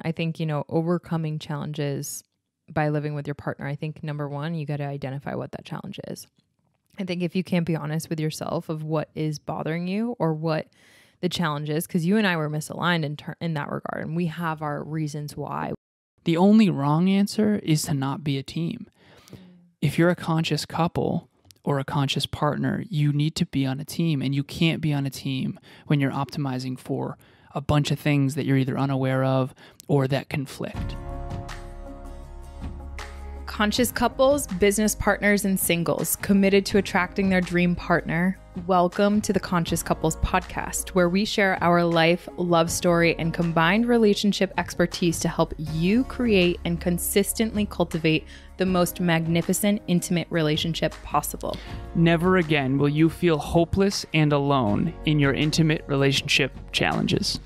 I think, overcoming challenges by living with your partner, I think number one, you got to identify what that challenge is. I think if you can't be honest with yourself of what is bothering you or what the challenge is, because you and I were misaligned in that regard, and we have our reasons why. The only wrong answer is to not be a team. If you're a conscious couple or a conscious partner, you need to be on a team, and you can't be on a team when you're optimizing for a bunch of things that you're either unaware of or that conflict. Conscious couples, business partners, and singles committed to attracting their dream partner. Welcome to the Conscious Couples podcast, where we share our life, love story, and combined relationship expertise to help you create and consistently cultivate the most magnificent, intimate relationship possible. Never again will you feel hopeless and alone in your intimate relationship challenges.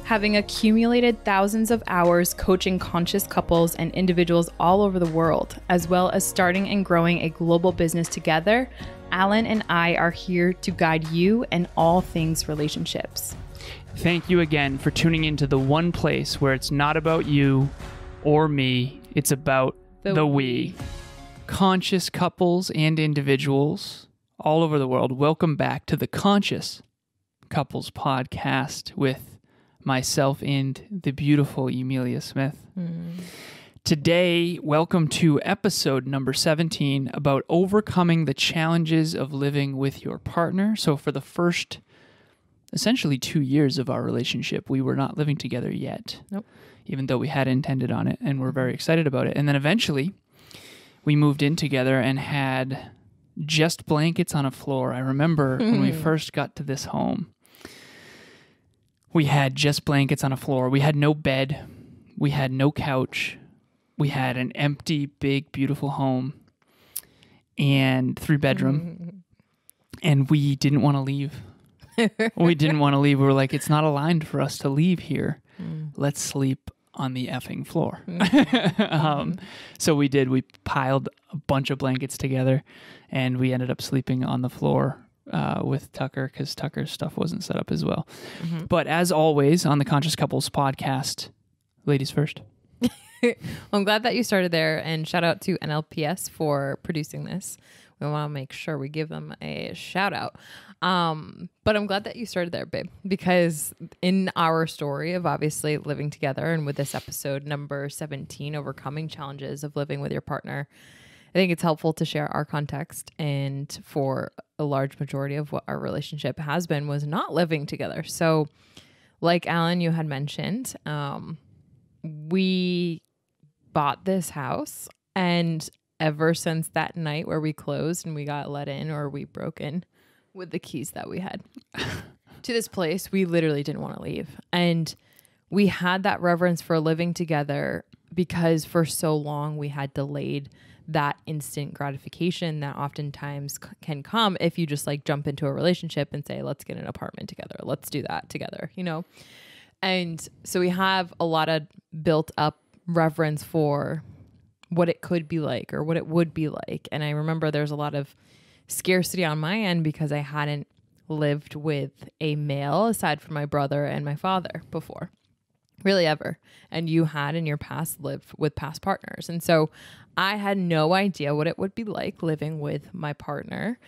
Having accumulated thousands of hours coaching conscious couples and individuals all over the world, as well as starting and growing a global business together, Alan and I are here to guide you in all things relationships. Thank you again for tuning into the one place where it's not about you or me, it's about the we. Conscious couples and individuals all over the world, welcome back to the Conscious Couples podcast with myself and the beautiful Emilia Smith. Today, welcome to episode number 17 about overcoming the challenges of living with your partner. So for the first, essentially 2 years of our relationship, we were not living together yet. Nope. Even though we had intended on it and we're very excited about it. And then eventually we moved in together and had just blankets on a floor. I remember when we first got to this home, we had just blankets on a floor. We had no bed. We had no couch. We had an empty, big, beautiful home and 3-bedroom. And we didn't want to leave. We didn't want to leave. We were like, it's not aligned for us to leave here. Let's sleep on the effing floor. So we did. We piled a bunch of blankets together and we ended up sleeping on the floor with Tucker because Tucker's stuff wasn't set up as well. But as always on the Conscious Couples podcast, ladies first. Well, I'm glad that you started there, and shout out to NLPS for producing this. We want to make sure we give them a shout out. But I'm glad that you started there, babe, because in our story of obviously living together and with this episode number 17, overcoming challenges of living with your partner, I think it's helpful to share our context. And for a large majority of what our relationship has been was not living together. So like Alan, you had mentioned, we bought this house, and ever since that night where we closed and we got let in, or we broke in with the keys that we had to this place, we literally didn't want to leave. And we had that reverence for living together because for so long we had delayed that instant gratification that oftentimes can come if you just like jump into a relationship and say, let's get an apartment together. Let's do that together, And so we have a lot of built up reverence for what it could be like or what it would be like. And I remember there's a lot of scarcity on my end because I hadn't lived with a male aside from my brother and my father before, really ever. And you had in your past lived with past partners. And so I had no idea what it would be like living with my partner.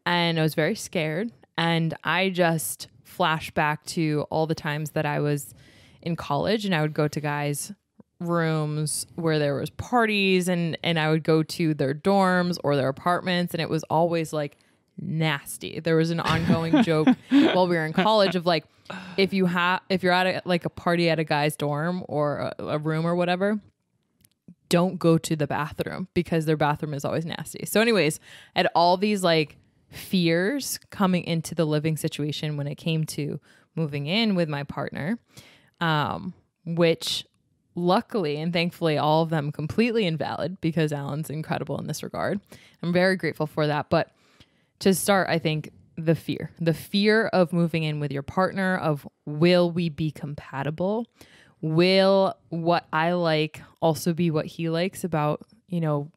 And I was very scared. And I just flashed back to all the times that I was in college and I would go to guys' rooms where there was parties and I would go to their dorms or their apartments, and it was always like nasty. There was an ongoing joke while we were in college of like, if you're at a party at a guy's dorm or a room or whatever, don't go to the bathroom because their bathroom is always nasty. So anyways, I had all these like fears coming into the living situation when it came to moving in with my partner, which luckily and thankfully all of them completely invalid because Alan's incredible in this regard. I'm very grateful for that. But to start, I think the fear of moving in with your partner, of will we be compatible? Will what I like also be what he likes about,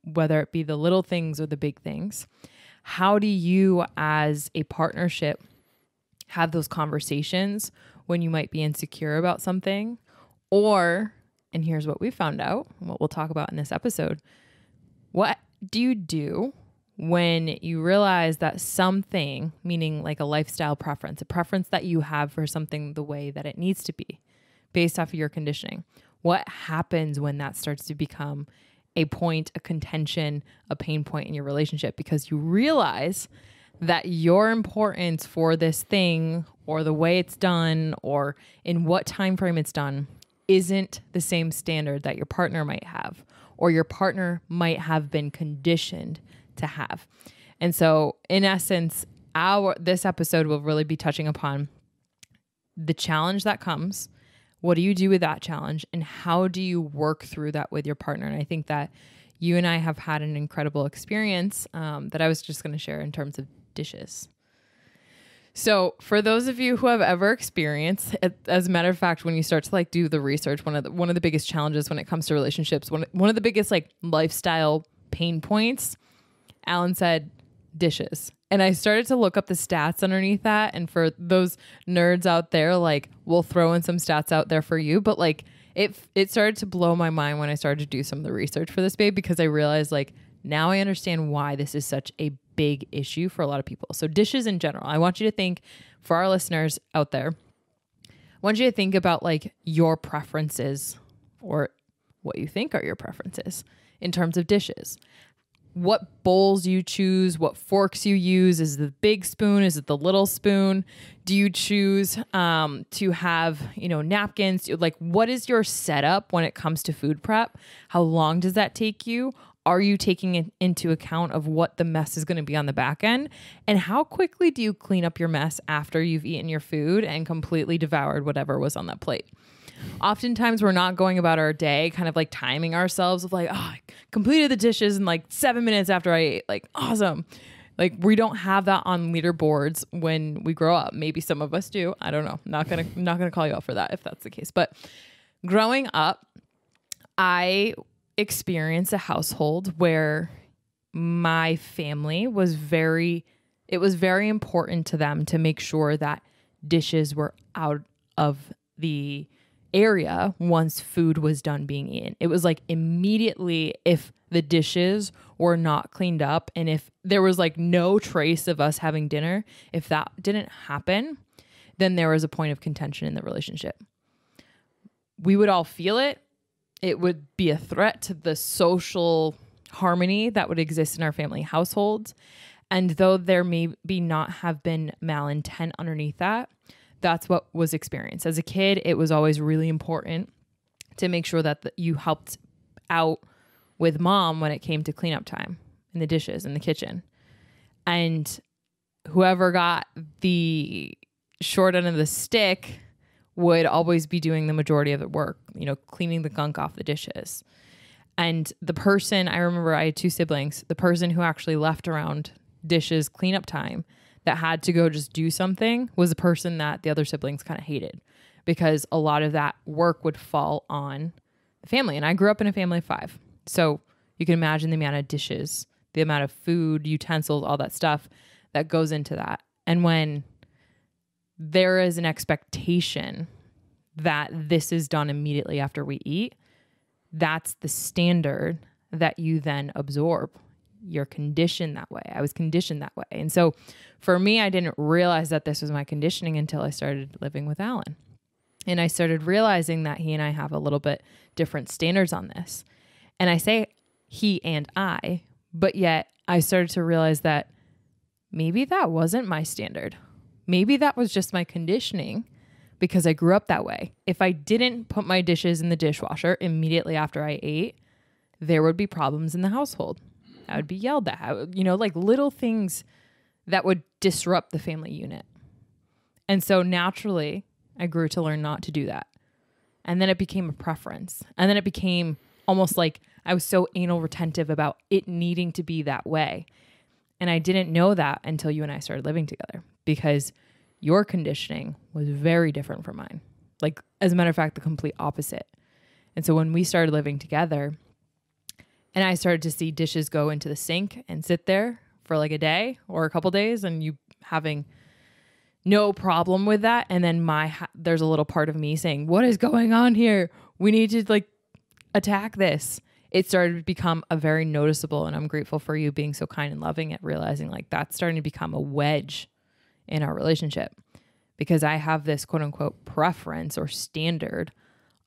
whether it be the little things or the big things? How do you as a partnership have those conversations when you might be insecure about something? Or And here's what we found out, what we'll talk about in this episode. What do you do when you realize that something, meaning like a lifestyle preference, a preference that you have for something the way that it needs to be based off of your conditioning? What happens when that starts to become a point, a contention, a pain point in your relationship? Because you realize that your importance for this thing or the way it's done or in what time frame it's done isn't the same standard that your partner might have or your partner might have been conditioned to have. And so in essence, this episode will really be touching upon the challenge that comes. What do you do with that challenge? And how do you work through that with your partner? And I think that you and I have had an incredible experience that I was just going to share in terms of dishes. So for those of you who have ever experienced, as a matter of fact, when you start to like do the research, one of the biggest challenges when it comes to relationships, one of the biggest like lifestyle pain points, Alan said dishes. And I started to look up the stats underneath that. And for those nerds out there, like we'll throw in some stats out there for you. But like it started to blow my mind when I started to do some of the research for this, babe, because I realized like now I understand why this is such a big issue for a lot of people. So dishes in general, I want you to think, for our listeners out there, I want you to think about like your preferences or what you think are your preferences in terms of dishes. What bowls you choose, what forks you use. Is it the big spoon? Is it the little spoon? Do you choose to have, napkins? Like, what is your setup when it comes to food prep? How long does that take you? Are you taking into account of what the mess is going to be on the back end? And how quickly do you clean up your mess after you've eaten your food and completely devoured whatever was on that plate? Oftentimes we're not going about our day kind of like timing ourselves of like, I completed the dishes in like 7 minutes after I ate. Like, awesome. Like we don't have that on leaderboards when we grow up. Maybe some of us do. I don't know. Not gonna call you out for that if that's the case. But growing up, I experienced a household where my family was very important to them to make sure that dishes were out of the area once food was done being eaten. It was like immediately if the dishes were not cleaned up and if there was like no trace of us having dinner, if that didn't happen, then there was a point of contention in the relationship. We would all feel it. It would be a threat to the social harmony that would exist in our family households. And though there may be not have been malintent underneath that, that's what was experienced. As a kid, it was always really important to make sure that you helped out with mom when it came to cleanup time and the dishes in the kitchen. And whoever got the short end of the stick would always be doing the majority of the work, cleaning the gunk off the dishes. And the person, I remember I had 2 siblings, the person who actually left around dishes cleanup time that had to go just do something was the person that the other siblings kind of hated because a lot of that work would fall on the family. And I grew up in a family of 5. So you can imagine the amount of dishes, the amount of food, utensils, all that stuff that goes into that. And when there is an expectation that this is done immediately after we eat, that's the standard that you then absorb. You're conditioned that way. I was conditioned that way. And so for me, I didn't realize that this was my conditioning until I started living with Alan. And I started realizing that he and I have a little bit different standards on this. And I say he and I, but yet I started to realize that maybe that wasn't my standard. Maybe that was just my conditioning because I grew up that way. If I didn't put my dishes in the dishwasher immediately after I ate, there would be problems in the household. I would be yelled at, like little things that would disrupt the family unit. And so naturally, I grew to learn not to do that. And then it became a preference. And then it became almost like I was so anal retentive about it needing to be that way. And I didn't know that until you and I started living together because your conditioning was very different from mine. Like, as a matter of fact, the complete opposite. And so when we started living together and I started to see dishes go into the sink and sit there for like a day or a couple days and you having no problem with that. And then there's a little part of me saying, what is going on here? We need to like attack this. It started to become a very noticeable, and I'm grateful for you being so kind and loving at realizing like that's starting to become a wedge in our relationship, because I have this quote unquote preference or standard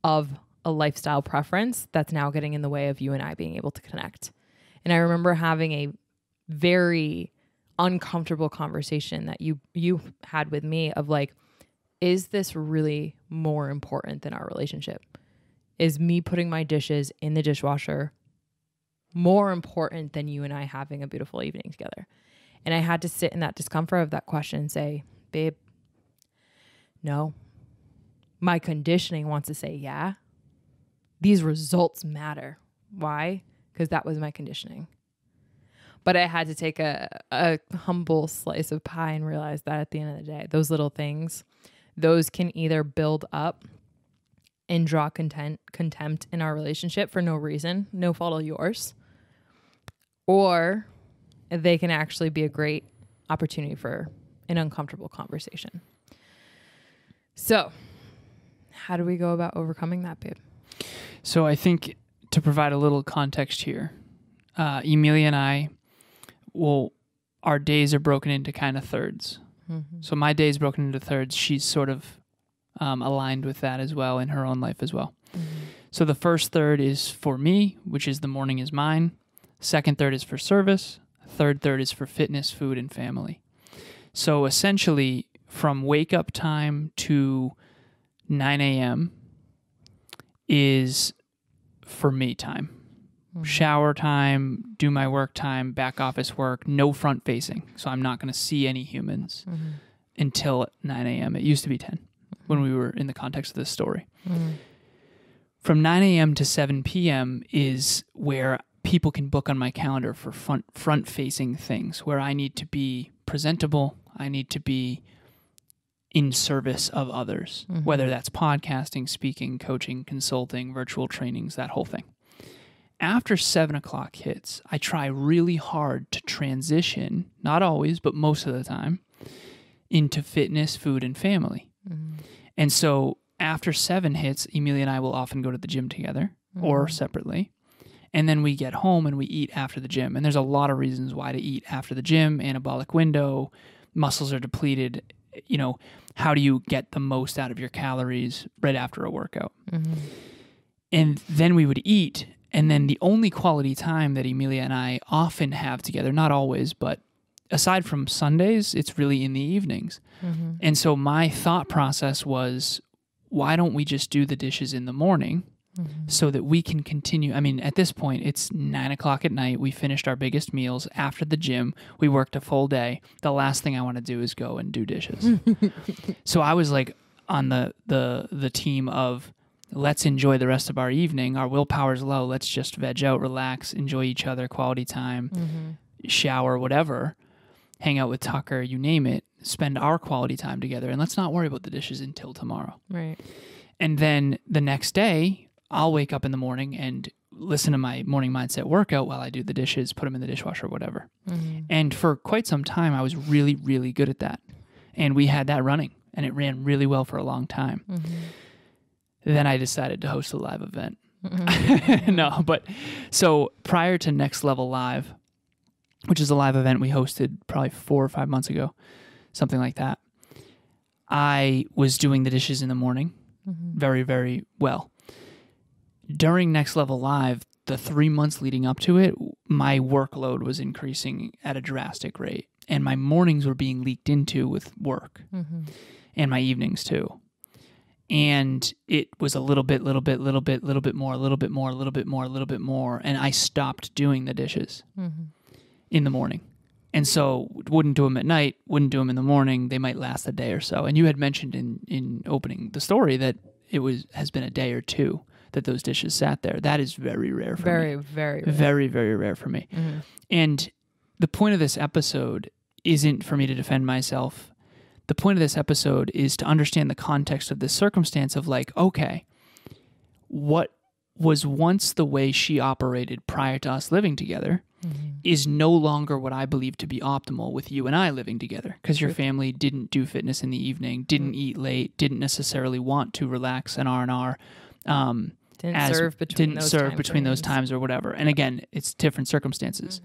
of a lifestyle preference that's now getting in the way of you and I being able to connect. And I remember having a very uncomfortable conversation that you had with me of like, is this really more important than our relationship? Is me putting my dishes in the dishwasher more important than you and I having a beautiful evening together? And I had to sit in that discomfort of that question and say, babe, no. My conditioning wants to say, yeah. These results matter. Why? Because that was my conditioning. But I had to take a humble slice of pie and realize that at the end of the day, those little things, those can either build up and draw contempt in our relationship for no reason, no fault of yours, or they can actually be a great opportunity for an uncomfortable conversation. So how do we go about overcoming that, babe? So I think to provide a little context here, Emilia and I, our days are broken into kind of thirds. Mm-hmm. So my day is broken into thirds. She's sort of aligned with that as well in her own life as well. Mm-hmm. So the first third is for me, which is the morning is mine. Second third is for service. Third third is for fitness, food, and family. So essentially from wake up time to 9 a.m. is for me time. Mm-hmm. Shower time, do my work time, back office work, no front facing. So I'm not going to see any humans until 9 a.m. It used to be 10 when we were in the context of this story. Mm. From 9 a.m. to 7 p.m. is where people can book on my calendar for front-facing things, where I need to be presentable, I need to be in service of others, whether that's podcasting, speaking, coaching, consulting, virtual trainings, that whole thing. After 7 o'clock hits, I try really hard to transition, not always, but most of the time, into fitness, food, and family. Mm-hmm. And so after 7 hits, Emilia and I will often go to the gym together or separately. And then we get home and we eat after the gym. And there's a lot of reasons why to eat after the gym. Anabolic window, muscles are depleted. You know, how do you get the most out of your calories right after a workout? Mm-hmm. And then we would eat. And then the only quality time that Emilia and I often have together, not always, but aside from Sundays, it's really in the evenings. Mm-hmm. And so my thought process was, why don't we just do the dishes in the morning so that we can continue? I mean, at this point, it's 9 o'clock at night. We finished our biggest meals after the gym. We worked a full day. The last thing I want to do is go and do dishes. So I was like on the team of, let's enjoy the rest of our evening. Our willpower's low. Let's just veg out, relax, enjoy each other, quality time, shower, whatever, hang out with Tucker, you name it, spend our quality time together. And let's not worry about the dishes until tomorrow. Right. And then the next day, I'll wake up in the morning and listen to my morning mindset workout while I do the dishes, put them in the dishwasher, whatever. Mm-hmm. And for quite some time, I was really, really good at that. And we had that running, and it ran really well for a long time. Mm-hmm. Then I decided to host a live event. Mm-hmm. No, but so prior to Next Level Live, which is a live event we hosted probably 4 or 5 months ago, something like that, I was doing the dishes in the morning very, very well. During Next Level Live, the 3 months leading up to it, my workload was increasing at a drastic rate, and my mornings were being leaked into with work, and my evenings too. And it was a little bit more, and I stopped doing the dishes in the morning. And so wouldn't do them at night, wouldn't do them in the morning. They might last a day or so. And you had mentioned in opening the story that it has been a day or two that those dishes sat there. That is very rare for me. Very, very rare. Very, very rare for me. Mm-hmm. And the point of this episode isn't for me to defend myself. The point of this episode is to understand the context of this circumstance of like, okay, what was once the way she operated prior to us living together is no longer what I believe to be optimal with you and I living together, because your family didn't do fitness in the evening, didn't eat late, didn't necessarily want to relax an R&R, didn't serve between those times or whatever. And again, it's different circumstances,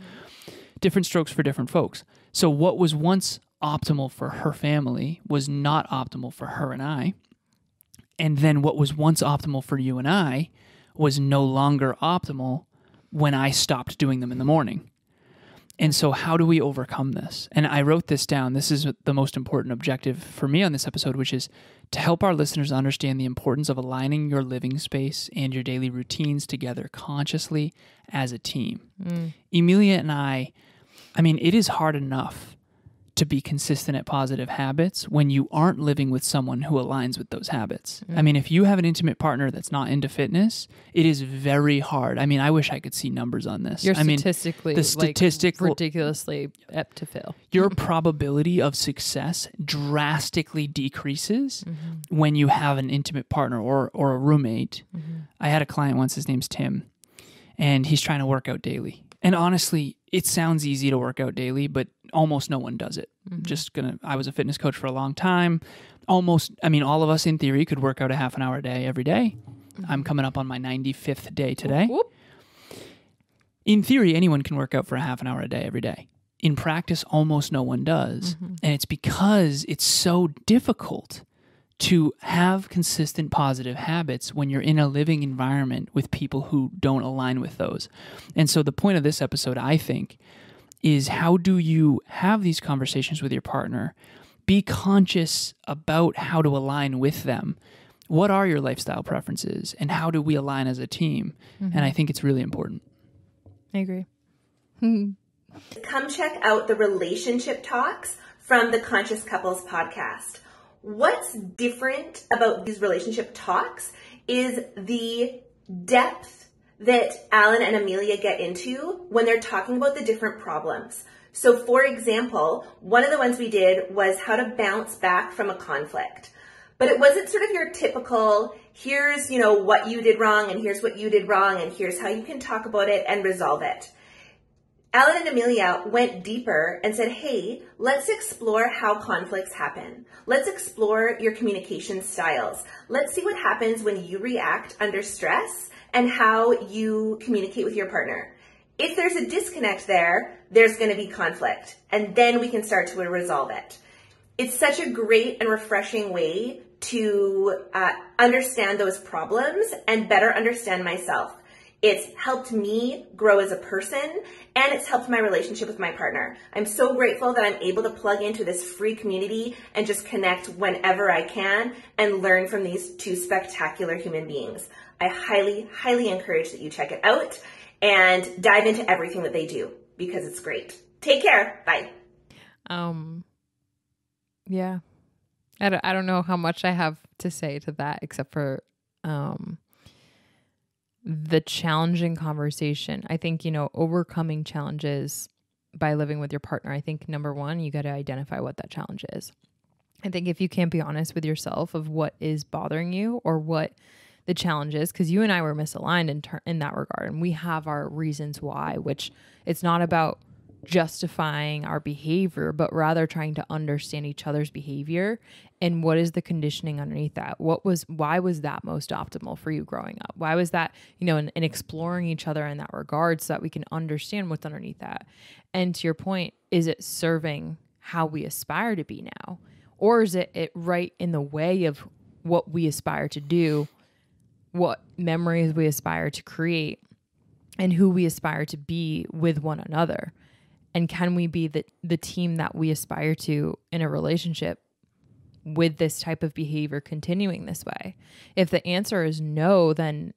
different strokes for different folks. So what was once optimal for her family was not optimal for her and I. And then what was once optimal for you and I was no longer optimal when I stopped doing them in the morning. And so how do we overcome this? And I wrote this down. This is the most important objective for me on this episode, which is to help our listeners understand the importance of aligning your living space and your daily routines together consciously as a team. Emilia and I mean, it is hard enough to be consistent at positive habits when you aren't living with someone who aligns with those habits. I mean, if you have an intimate partner that's not into fitness, it is very hard. I mean, I wish I could see numbers on this. You're statistically, the statistical, ridiculously apt to fail. Your probability of success drastically decreases when you have an intimate partner or a roommate. I had a client once, his name's Tim, and he's trying to work out daily. And honestly, it sounds easy to work out daily, but almost no one does it. I was a fitness coach for a long time. All of us in theory could work out a half an hour a day every day. I'm coming up on my 95th day today. Whoop. In theory, anyone can work out for a half an hour a day every day. In practice, almost no one does. And it's because it's so difficult to have consistent positive habits when you're in a living environment with people who don't align with those. And so the point of this episode, I think, is how do you have these conversations with your partner? Be conscious about how to align with them. What are your lifestyle preferences and how do we align as a team? And I think it's really important. I agree. Come check out the relationship talks from the Conscious Couples podcast. What's different about these relationship talks is the depth that Alan and Emilia get into when they're talking about the different problems. So for example, one of the ones we did was how to bounce back from a conflict. But it wasn't sort of your typical, here's, what you did wrong and here's what you did wrong and here's how you can talk about it and resolve it. Alan and Emilia went deeper and said, hey, let's explore how conflicts happen. Let's explore your communication styles. Let's see what happens when you react under stress and how you communicate with your partner. If there's a disconnect there, there's going to be conflict, and then we can start to resolve it. It's such a great and refreshing way to understand those problems and better understand myself. It's helped me grow as a person, and it's helped my relationship with my partner. I'm so grateful that I'm able to plug into this free community and just connect whenever I can and learn from these two spectacular human beings. I highly, highly encourage that you check it out and dive into everything that they do because it's great. Take care. Bye. Yeah. I don't know how much I have to say to that except for the challenging conversation. I think, overcoming challenges by living with your partner. I think number one, you got to identify what that challenge is. I think if you can't be honest with yourself of what is bothering you or what the challenge is, because you and I were misaligned in that regard, and we have our reasons why, which it's not about justifying our behavior, but rather trying to understand each other's behavior and what is the conditioning underneath that. Why was that most optimal for you growing up? Why was that, and exploring each other in that regard so that we can understand what's underneath that. And to your point, is it serving how we aspire to be now? Or is it right in the way of what we aspire to do, what memories we aspire to create, and who we aspire to be with one another? And can we be the team that we aspire to in a relationship with this type of behavior continuing this way? If the answer is no, then,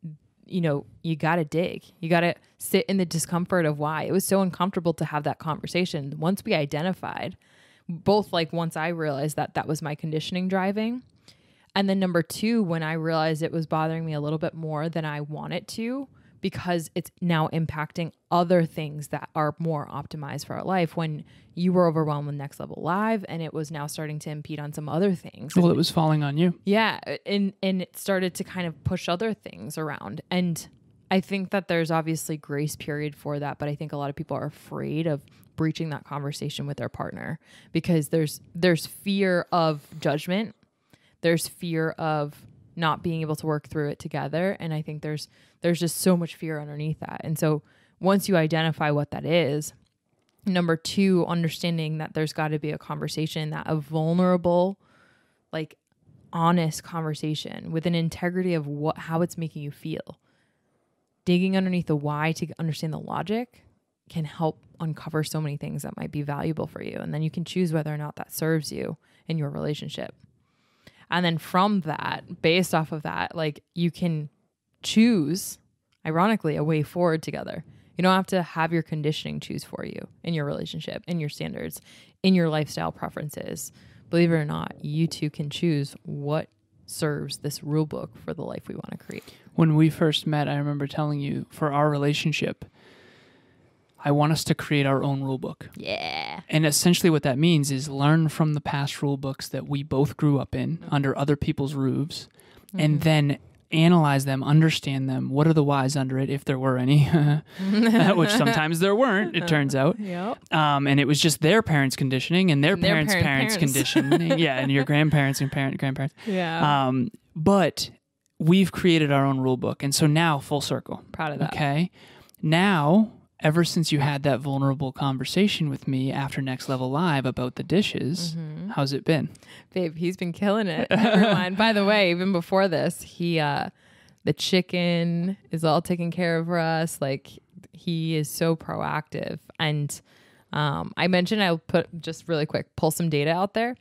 you got to dig. You got to sit in the discomfort of why. It was so uncomfortable to have that conversation. Once we identified, both once I realized that was my conditioning driving. And then number two, when I realized it was bothering me a little bit more than I want it to, because it's now impacting other things that are more optimized for our life. When you were overwhelmed with Next Level Live and it was now starting to impede on some other things. Well, it was falling on you. Yeah. And it started to kind of push other things around. And I think that there's obviously grace period for that. But I think a lot of people are afraid of breaching that conversation with their partner because there's fear of judgment. There's fear of not being able to work through it together. And I think there's just so much fear underneath that. And so once you identify what that is, number 2, understanding that there's got to be a conversation, that a vulnerable, like honest conversation with an integrity of how it's making you feel. Digging underneath the why to understand the logic can help uncover so many things that might be valuable for you. And then you can choose whether or not that serves you in your relationship. And then from that, based off of that, like you can choose, ironically, a way forward together. You don't have to have your conditioning choose for you in your relationship, in your standards, in your lifestyle preferences. Believe it or not, you two can choose what serves this rule book for the life we want to create. When we first met, I remember telling you, for our relationship, I want us to create our own rule book. Yeah. And essentially what that means is learn from the past rule books that we both grew up in under other people's roofs, and then analyze them, understand them. What are the whys under it, if there were any, which sometimes there weren't, it turns out. Yep. And it was just their parents' conditioning and their parents' conditioning. Yeah, and your grandparents and grandparents. Yeah. But we've created our own rule book. And so now, full circle. Proud of that. Okay. Now, ever since you had that vulnerable conversation with me after Next Level Live about the dishes, how's it been? Babe, he's been killing it. Everyone. By the way, even before this, the chicken is all taken care of for us. Like, he is so proactive. And I mentioned, I'll put just really quick, pull some data out there.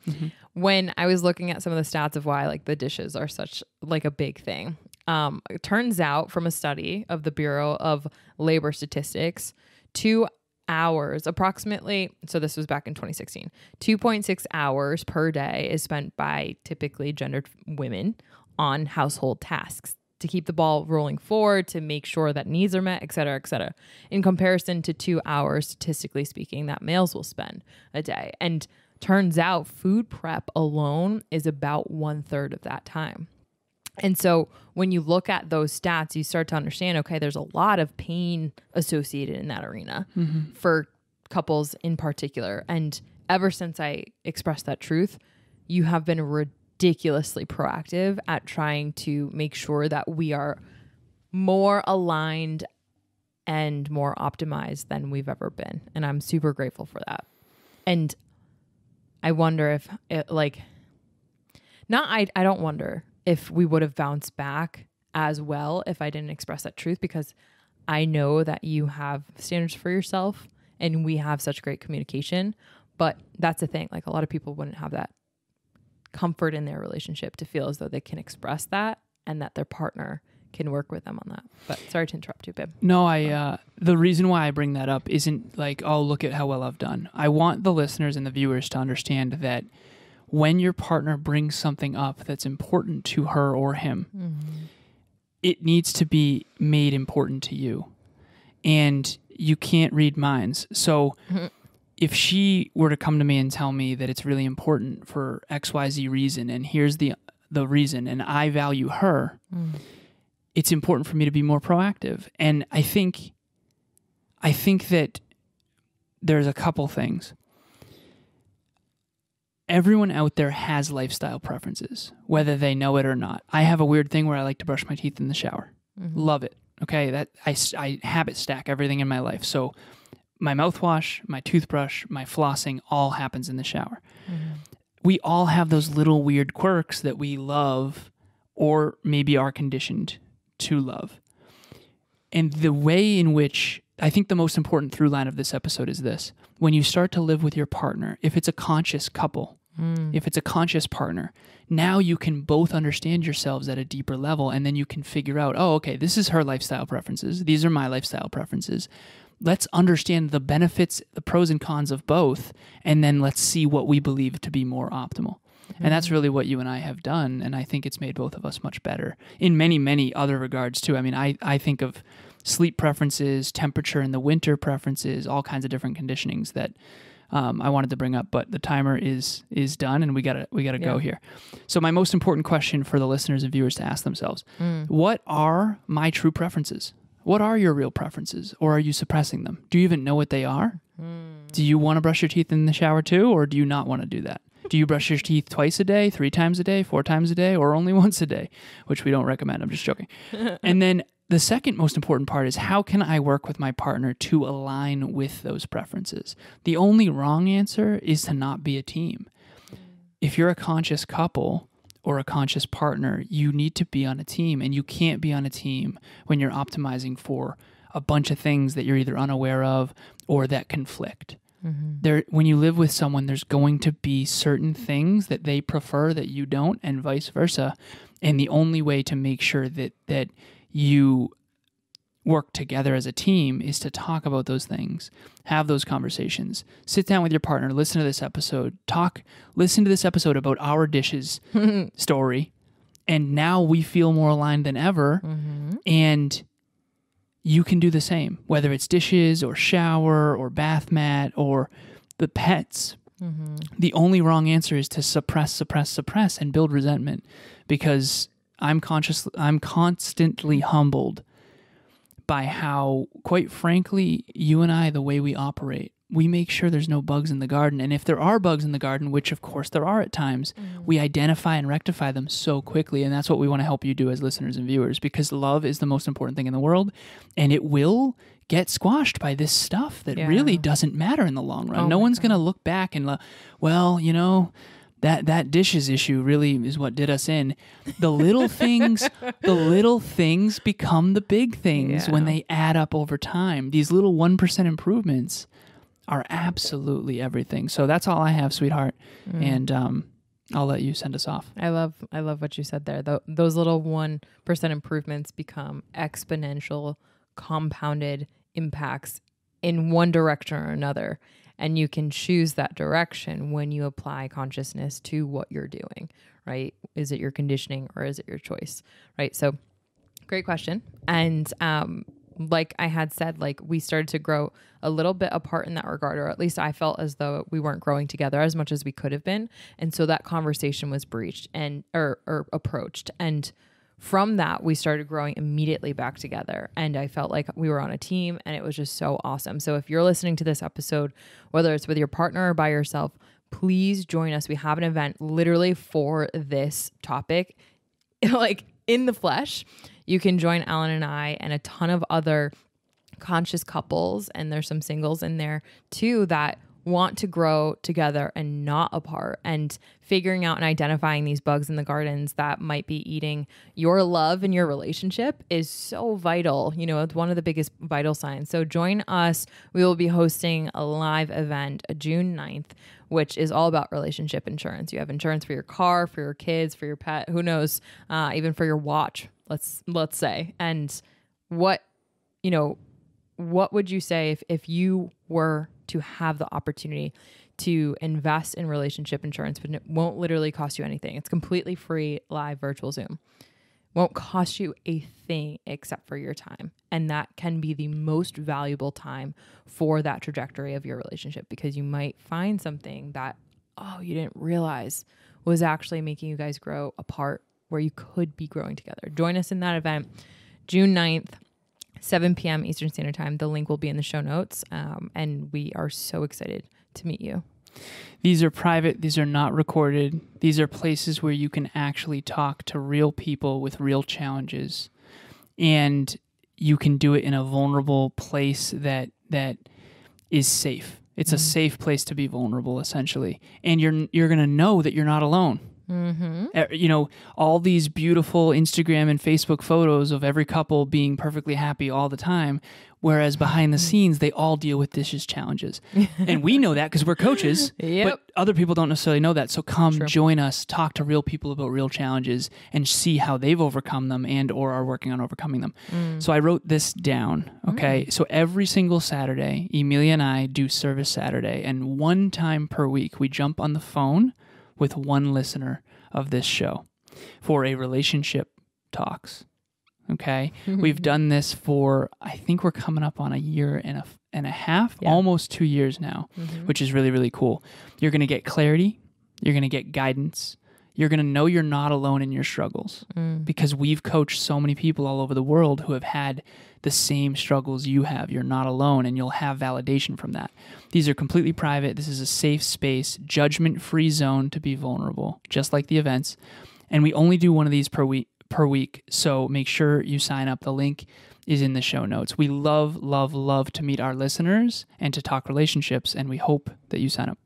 When I was looking at some of the stats of why like the dishes are such like a big thing. It turns out from a study of the Bureau of Labor Statistics, 2 hours approximately, so this was back in 2016, 2.6 hours per day is spent by typically gendered women on household tasks to keep the ball rolling forward, to make sure that needs are met, et cetera, in comparison to 2 hours, statistically speaking, that males will spend a day. And turns out food prep alone is about 1/3 of that time. And so when you look at those stats, you start to understand, okay, there's a lot of pain associated in that arena for couples in particular. And ever since I expressed that truth, you have been ridiculously proactive at trying to make sure that we are more aligned and more optimized than we've ever been. And I'm super grateful for that. And I wonder if it I don't wonder if we would have bounced back as well if I didn't express that truth, because I know that you have standards for yourself and we have such great communication. But that's the thing. Like, a lot of people wouldn't have that comfort in their relationship to feel as though they can express that and that their partner can work with them on that. But sorry to interrupt you, babe. No, the reason why I bring that up isn't like, oh, look at how well I've done. I want the listeners and the viewers to understand that when your partner brings something up that's important to her or him, it needs to be made important to you. And you can't read minds. So if she were to come to me and tell me that it's really important for XYZ reason, and here's the reason, and I value her, it's important for me to be more proactive. And I think that there's a couple things. Everyone out there has lifestyle preferences, whether they know it or not. I have a weird thing where I like to brush my teeth in the shower. Love it. Okay, that I habit stack everything in my life. So my mouthwash, my toothbrush, my flossing all happens in the shower. We all have those little weird quirks that we love or maybe are conditioned to love. And the way in which, I think the most important through line of this episode is this. When you start to live with your partner, if it's a conscious couple, if it's a conscious partner, now you can both understand yourselves at a deeper level, and then you can figure out, oh, okay, this is her lifestyle preferences. These are my lifestyle preferences. Let's understand the benefits, the pros and cons of both, and then let's see what we believe to be more optimal. And that's really what you and I have done, and I think it's made both of us much better in many, many other regards too. I mean, I think of sleep preferences, temperature in the winter preferences, all kinds of different conditionings that I wanted to bring up, but the timer is done, and we gotta go here. So my most important question for the listeners and viewers to ask themselves, what are my true preferences? What are your real preferences, or are you suppressing them? Do you even know what they are? Do you want to brush your teeth in the shower too, or do you not want to do that? Do you brush your teeth twice a day, 3 times a day, 4 times a day, or only once a day? Which we don't recommend. I'm just joking. And then the second most important part is, how can I work with my partner to align with those preferences? The only wrong answer is to not be a team. If you're a conscious couple or a conscious partner, you need to be on a team, and you can't be on a team when you're optimizing for a bunch of things that you're either unaware of or that conflict. When you live with someone, there's going to be certain things that they prefer that you don't, and vice versa. And the only way to make sure that you work together as a team is to talk about those things, have those conversations, sit down with your partner, listen to this episode, listen to this episode about our dishes story. And now we feel more aligned than ever. And you can do the same, whether it's dishes or shower or bath mat or the pets. The only wrong answer is to suppress, and build resentment, because I'm constantly humbled by how, quite frankly, you and I, the way we operate, we make sure there's no bugs in the garden. And if there are bugs in the garden, which of course there are at times, we identify and rectify them so quickly. And that's what we want to help you do as listeners and viewers, because love is the most important thing in the world, and it will get squashed by this stuff that really doesn't matter in the long run. No one's going to look back and, well, you know, that dishes issue really is what did us in. The little things become the big things when they add up over time. These little 1% improvements are absolutely everything. So that's all I have, sweetheart. And I'll let you send us off. I love what you said there. Those little 1% improvements become exponential, compounded impacts in one direction or another. And you can choose that direction when you apply consciousness to what you're doing, right? Is it your conditioning or is it your choice, right? So great question. And like I had said, like we started to grow a little bit apart in that regard, or at least I felt as though we weren't growing together as much as we could have been. And so that conversation was breached or approached. And from that, we started growing immediately back together. And I felt like we were on a team, and it was just so awesome. So if you're listening to this episode, whether it's with your partner or by yourself, please join us. We have an event literally for this topic, like in the flesh. You can join Alan and I and a ton of other conscious couples, and there's some singles in there too that want to grow together and not apart, and figuring out and identifying these bugs in the gardens that might be eating your love and your relationship is so vital. You know, it's one of the biggest vital signs. So join us. We will be hosting a live event June 9th, which is all about relationship insurance. You have insurance for your car, for your kids, for your pet, who knows, even for your watch, let's say. And what would you say if you were to have the opportunity to invest in relationship insurance, but it won't literally cost you anything? It's completely free, live virtual Zoom. Won't cost you a thing except for your time. And that can be the most valuable time for that trajectory of your relationship, because you might find something that, you didn't realize was actually making you guys grow apart where you could be growing together. Join us in that event, June 9th. 7 p.m. Eastern Standard Time. The link will be in the show notes. And we are so excited to meet you. These are private. These are not recorded. These are places where you can actually talk to real people with real challenges. And you can do it in a vulnerable place that is safe. It's a safe place to be vulnerable, essentially. And you're going to know that you're not alone. You know, all these beautiful Instagram and Facebook photos of every couple being perfectly happy all the time, whereas behind the scenes, they all deal with dishes challenges. And we know that because we're coaches, but other people don't necessarily know that. So come join us, talk to real people about real challenges, and see how they've overcome them and or are working on overcoming them. So I wrote this down, okay? So every single Saturday, Emilia and I do Service Saturday, and one time per week, we jump on the phone with one listener of this show for a relationship talks. Okay. We've done this for, I think we're coming up on a year and a half, almost 2 years now, which is really, really cool. You're going to get clarity. You're going to get guidance. You're going to know you're not alone in your struggles, because we've coached so many people all over the world who have had the same struggles you have. You're not alone, and you'll have validation from that. These are completely private. This is a safe space, judgment-free zone to be vulnerable, just like the events. And we only do one of these per week. So make sure you sign up. The link is in the show notes. We love, love, love to meet our listeners and to talk relationships, and we hope that you sign up.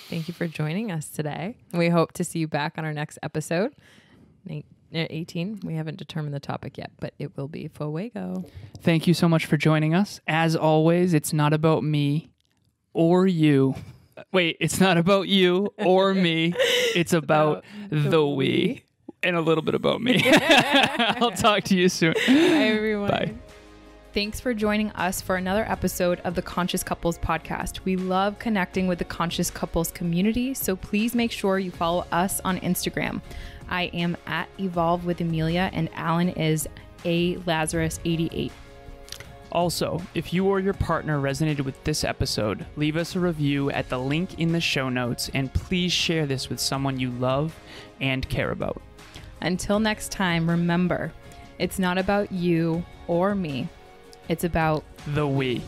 Thank you for joining us today. We hope to see you back on our next episode. 18. We haven't determined the topic yet, but it will be Fuego. Thank you so much for joining us. As always, it's not about me or you. Wait, it's not about you or me. It's about the we. And a little bit about me. I'll talk to you soon. Bye, everyone. Bye. Thanks for joining us for another episode of the Conscious Couples podcast. We love connecting with the Conscious Couples community, so please make sure you follow us on Instagram. I am at Evolve with Emilia, and Alan is a Lazaros 88. Also, if you or your partner resonated with this episode, leave us a review at the link in the show notes, and please share this with someone you love and care about. Until next time, remember, it's not about you or me. It's about the we.